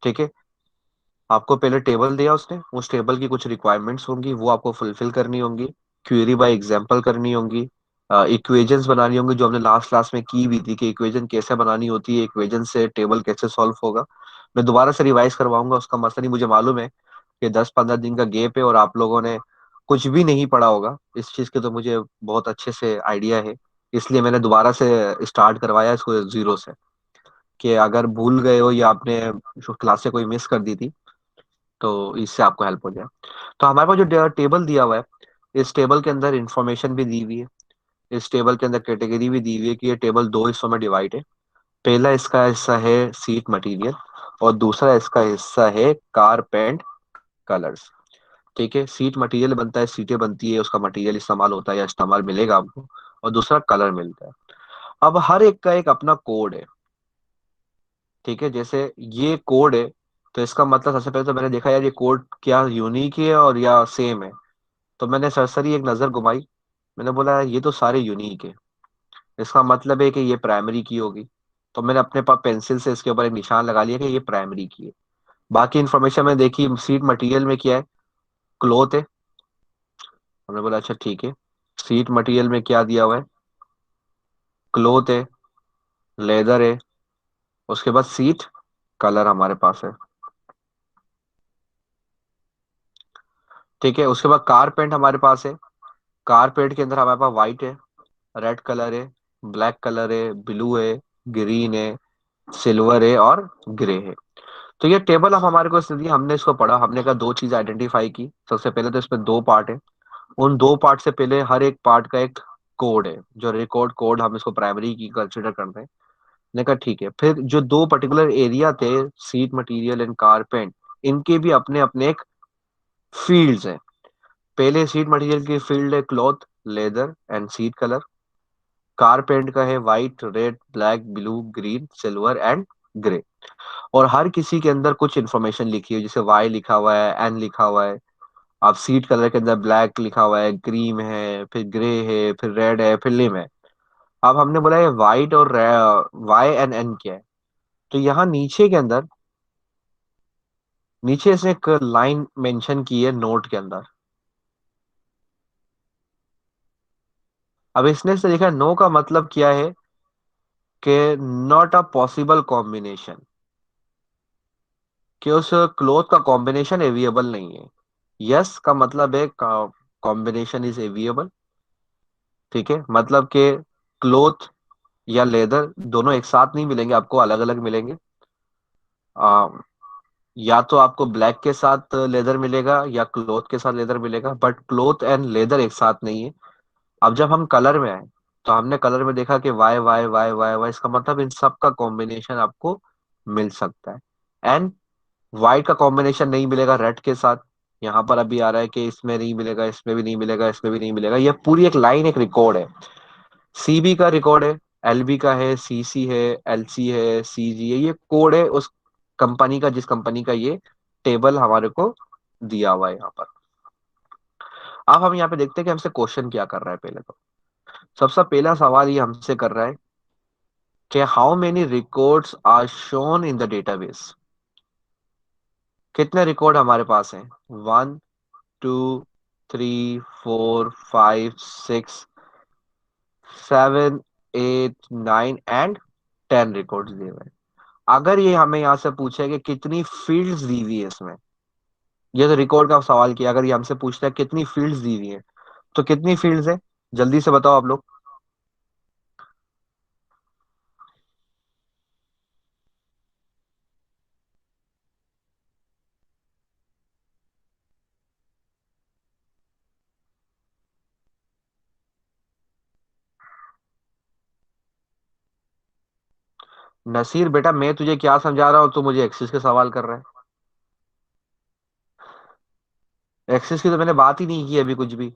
ठीक है। आपको पहले टेबल दिया उसने, उस टेबल की कुछ रिक्वायरमेंट्स होंगी, वो आपको फुलफिल करनी होंगी। क्वेरी बाय एग्जांपल करनी होंगी। इक्वेशंस बनानी होंगी जो हमने लास्ट क्लास में की हुई थी, कि इक्वेशन कैसे बनानी होती है, इक्वेशन से टेबल कैसे सॉल्व होगा। मैं दोबारा से रिवाइज करवाऊंगा, उसका मसला नहीं। मुझे मालूम है कि 10-15 दिन का गैप है और आप लोगों ने कुछ भी नहीं पढ़ा होगा इस चीज के, तो मुझे बहुत अच्छे से आइडिया है। इसलिए मैंने दोबारा से स्टार्ट करवाया इसको जीरो से, कि अगर भूल गए हो या आपने क्लास से कोई मिस कर दी थी तो इससे आपको हेल्प हो जाए। तो हमारे पास जो टेबल दिया हुआ है, इस टेबल के अंदर इंफॉर्मेशन भी दी हुई है। इस टेबल के अंदर कैटेगरी भी दी हुई है कि ये टेबल दो हिस्सों में डिवाइड है। पहला इसका हिस्सा है सीट मटेरियल, और दूसरा इसका हिस्सा है कार पेंट कलर्स। ठीक है, सीट मटेरियल बनता है, सीटें बनती है, उसका मटेरियल इस्तेमाल होता है या इस्तेमाल मिलेगा आपको। और दूसरा कलर मिलता है। अब हर एक का एक अपना कोड है। ठीक है, जैसे ये कोड है, तो इसका मतलब सबसे पहले तो मैंने देखा यार ये कोड क्या यूनिक है और या सेम है। तो मैंने सरसरी एक नजर घुमाई, मैंने बोला यार ये तो सारे यूनिक है, इसका मतलब है कि ये प्राइमरी की होगी। तो मैंने अपने पास पेंसिल से इसके ऊपर एक निशान लगा लिया कि ये प्राइमरी की है। बाकी इन्फॉर्मेशन मैंने देखी, सीट मटेरियल में क्या है, क्लोथ है। हमने बोला अच्छा ठीक है, सीट मटेरियल में क्या दिया हुआ है, क्लोथ है, लेदर है, उसके बाद सीट कलर हमारे पास है। ठीक है, उसके बाद कारपेंट हमारे पास है। कारपेंट के अंदर हमारे पास व्हाइट है, रेड कलर है, ब्लैक कलर है, ब्लू है, ग्रीन है, सिल्वर है और ग्रे है। तो ये टेबल अब हमारे को इसलिए हमने इसको पढ़ा, हमने कहा दो चीज आइडेंटिफाई की। सबसे पहले तो इसमें दो पार्ट है, उन दो पार्ट से पहले हर एक पार्ट का एक कोड है, जो रिकॉर्ड कोड हम इसको प्राइमरी की कंसिडर कर रहे हैं। मैंने कहा ठीक है, फिर जो दो पर्टिकुलर एरिया थे, सीट मटेरियल एंड कारपेंट, इनके भी अपने अपने एक फील्ड्स हैं। पहले सीट मटेरियल की फील्ड है cloth, leather and seat colour. कारपेंट का है white, red, black, blue, green, silver and grey. और हर किसी के अंदर कुछ इन्फॉर्मेशन लिखी है, जैसे वाई लिखा हुआ है, एन लिखा हुआ है। अब सीट कलर के अंदर ब्लैक लिखा हुआ है, क्रीम है, फिर ग्रे है, फिर रेड है, फिर लिम है। अब हमने बोला ये व्हाइट और वाई एंड एन क्या है। तो यहाँ नीचे के अंदर, नीचे से एक लाइन मेंशन की है नोट के अंदर। अब इसने से लिखा है नो का मतलब क्या है, कि नॉट अ पॉसिबल कॉम्बिनेशन, कि उस क्लोथ का कॉम्बिनेशन एविएबल नहीं है। यस का मतलब है कॉम्बिनेशन इज एविएबल। ठीक है, मतलब कि क्लोथ या लेदर दोनों एक साथ नहीं मिलेंगे, आपको अलग अलग मिलेंगे। आ, या तो आपको ब्लैक के साथ लेदर मिलेगा या क्लोथ के साथ लेदर मिलेगा, बट क्लोथ एंड लेदर एक साथ नहीं है। अब जब हम कलर में आए, तो हमने कलर में देखा कि Y Y Y Y Y, इसका मतलब इन सब का कॉम्बिनेशन आपको मिल सकता है। एंड व्हाइट का कॉम्बिनेशन नहीं मिलेगा रेड के साथ। यहाँ पर अभी आ रहा है कि इसमें नहीं मिलेगा, इसमें भी नहीं मिलेगा, इसमें भी नहीं मिलेगा। ये पूरी एक लाइन, एक रिकॉर्ड है। सीबी का रिकॉर्ड है, एलबी का है, सीसी है, एलसी है, सीजी है। ये कोड है उस कंपनी का, जिस कंपनी का ये टेबल हमारे को दिया हुआ है यहाँ पर। अब हम यहाँ पे देखते हैं कि हमसे क्वेश्चन क्या कर रहा है। पहले तो सबसे पहला सवाल ये हमसे कर रहा है कि how many records are shown in the database. कितने रिकॉर्ड हमारे पास हैं, 1, 2, 3, 4, 5, 6, 7, 8, 9 एंड 10 रिकॉर्ड्स दिए हुए हैं। अगर ये हमें यहाँ से पूछे कि कितनी फील्ड्स दी हुई है इसमें, ये तो रिकॉर्ड का सवाल किया, अगर ये हमसे पूछता है कितनी फील्ड्स दी हुई है, तो कितनी फील्ड्स है, जल्दी से बताओ आप लोग। नसीर बेटा, मैं तुझे क्या समझा रहा हूँ, तू मुझे एक्सिस के सवाल कर रहा है। एक्सिस की तो मैंने बात ही नहीं की अभी कुछ भी।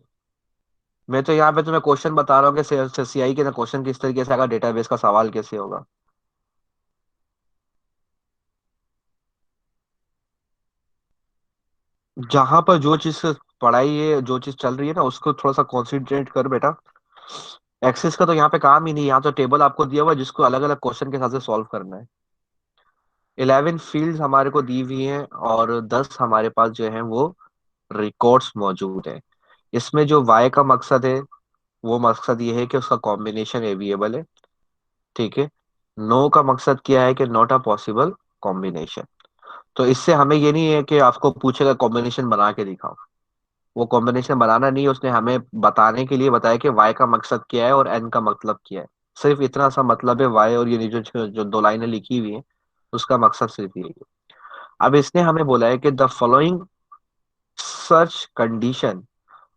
मैं तो यहाँ पे तुम्हें क्वेश्चन बता रहा हूँ कि सीआई के क्वेश्चन किस तरीके से आएगा, डेटाबेस का सवाल कैसे होगा। जहां पर जो चीज पढ़ाई है, जो चीज चल रही है ना, उसको थोड़ा सा कॉन्सेंट्रेट कर बेटा। एक्सेस का तो यहाँ पे काम ही नहीं, यहाँ तो टेबल आपको दिया हुआ है जिसको अलग अलग क्वेश्चन के हिसाब से सॉल्व करना है। 11 फील्ड्स हमारे को दी हुई हैं और 10 हमारे पास जो है वो रिकॉर्ड्स मौजूद है। इसमें जो वाई का मकसद है, वो मकसद ये है कि उसका कॉम्बिनेशन एविएबल है। ठीक है। नो का मकसद क्या है कि नॉट अ पॉसिबल कॉम्बिनेशन। तो इससे हमें ये नहीं है कि आपको पूछेगा कॉम्बिनेशन बना के दिखाओ। वो कॉम्बिनेशन बनाना नहीं है, उसने हमें बताने के लिए बताया कि वाई का मकसद क्या है और एन का मतलब क्या है। सिर्फ इतना सा मतलब है वाई, और ये जो दो लाइनें लिखी हुई हैं उसका मकसद सिर्फ ये है। अब इसने हमें बोला है कि the following search condition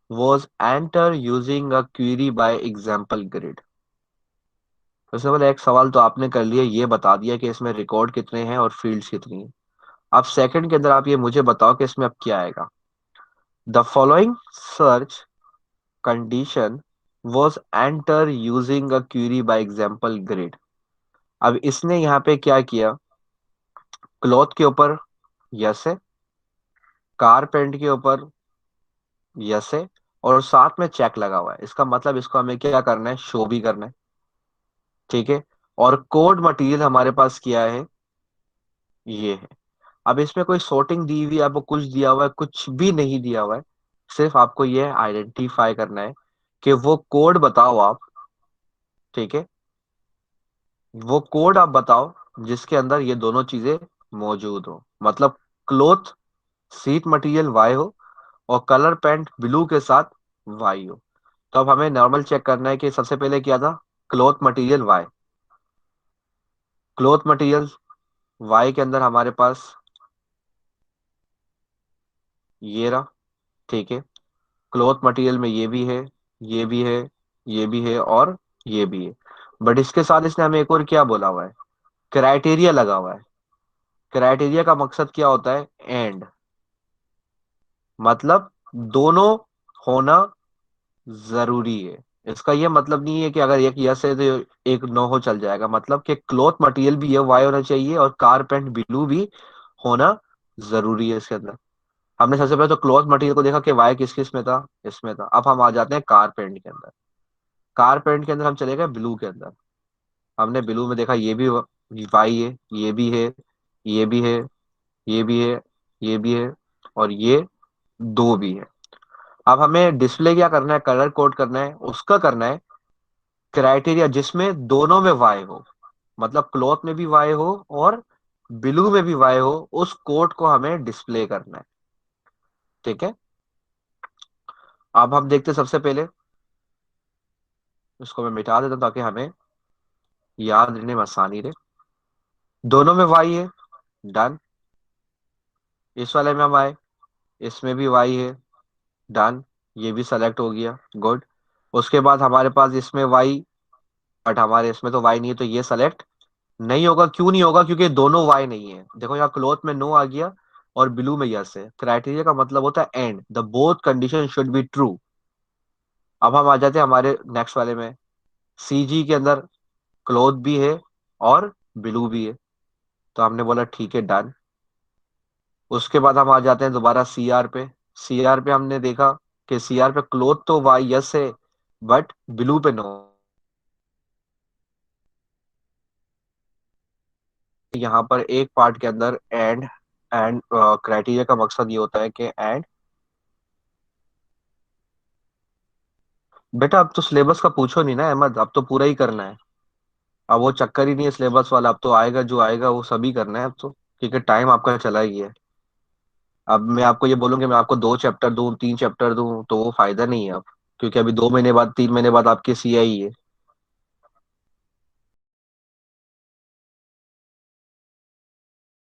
was enter using a query by example grid। तो सबसे पहले एक सवाल तो आपने कर लिया, ये बता दिया कि इसमें रिकॉर्ड कितने हैं और फील्ड्स कितनी हैं। अब सेकंड के अंदर आप ये मुझे बताओ कि इसमें अब क्या आएगा। The following search condition was enter using a query by example grid। अब इसने यहाँ पे क्या किया, क्लॉथ के ऊपर यस है, कारपेंट के ऊपर यस है, और साथ में चेक लगा हुआ है। इसका मतलब इसको हमें क्या करना है, शो भी करना है। ठीक है। और कोड मटेरियल हमारे पास क्या है, ये है। अब इसमें कोई सॉर्टिंग दी हुई है, आपको कुछ दिया हुआ है, कुछ भी नहीं दिया हुआ है। सिर्फ आपको ये आइडेंटिफाई करना है कि वो कोड बताओ आप। ठीक है। वो कोड आप बताओ जिसके अंदर ये दोनों चीजें मौजूद हो, मतलब क्लोथ सीट मटेरियल वाई हो और कलर पेंट ब्लू के साथ वाई हो। तो अब हमें नॉर्मल चेक करना है कि सबसे पहले क्या था, cloth material Y. Cloth material Y के अंदर हमारे पास ये रहा। ठीक है। क्लॉथ मटेरियल में ये भी है, ये भी है, ये भी है और ये भी है। बट इसके साथ इसने हमें एक और क्या बोला हुआ है, क्राइटेरिया लगा हुआ है। क्राइटेरिया का मकसद क्या होता है, एंड, मतलब दोनों होना जरूरी है। इसका ये मतलब नहीं है कि अगर एक यस है तो एक नो हो चल जाएगा, मतलब कि क्लॉथ मटेरियल भी ये वाई होना चाहिए और कारपेंट ब्लू भी होना जरूरी है इसके अंदर। हमने सबसे पहले तो क्लॉथ मटेरियल को देखा कि वाई किस किस में था, इसमें था। अब हम आ जाते हैं कारपेंट के अंदर। कारपेंट के अंदर हम चले गए ब्लू के अंदर। हमने ब्लू में देखा ये भी वाई है, ये भी है, ये भी है, ये भी है, ये भी है और ये दो भी है। अब हमें डिस्प्ले क्या करना है, कलर कोड करना है, उसका करना है क्राइटेरिया जिसमें दोनों में वाई हो, मतलब क्लॉथ में भी वाई हो और ब्लू में भी वाई हो, उस कोड को हमें डिस्प्ले करना है। ठीक है। अब हम देखते हैं सबसे पहले, इसको मैं मिटा देता हूं ताकि हमें याद रखने में आसानी रहे। दोनों में वाई है, डन। इस वाले में हम आए, इसमें भी वाई है, डन। ये भी सेलेक्ट हो गया, गुड। उसके बाद हमारे पास इसमें वाई, बट हमारे इसमें तो वाई नहीं है, तो ये सेलेक्ट नहीं होगा। क्यों नहीं होगा, क्योंकि दोनों वाई नहीं है। देखो यहाँ क्लोथ में नो आ गया और ब्लू में यस है। क्राइटेरिया का मतलब होता है and the both condition should be true. अब हम आ जाते हैं हमारे नेक्स्ट वाले में, सी जी के अंदर क्लोथ भी है और ब्लू भी है, तो हमने बोला ठीक है, डन। उसके बाद हम आ जाते हैं दोबारा सी आर पे। सी आर पे हमने देखा कि सी आर पे क्लोथ तो वाई यस है, बट ब्लू पे नो। यहाँ पर एक पार्ट के अंदर एंड क्राइटेरिया का मकसद ये होता है कि एंड। बेटा अब तो सिलेबस का पूछो नहीं ना अहमद, अब तो पूरा ही करना है। अब वो चक्कर ही नहीं है सिलेबस वाला, अब तो आएगा जो आएगा वो सभी करना है अब तो, क्योंकि टाइम आपका चला ही है। अब मैं आपको ये बोलूँ कि मैं आपको 2 चैप्टर दूं, 3 चैप्टर दूं, तो वो फायदा नहीं है अब, क्योंकि अभी 2 महीने बाद 3 महीने बाद आपके सी आई है।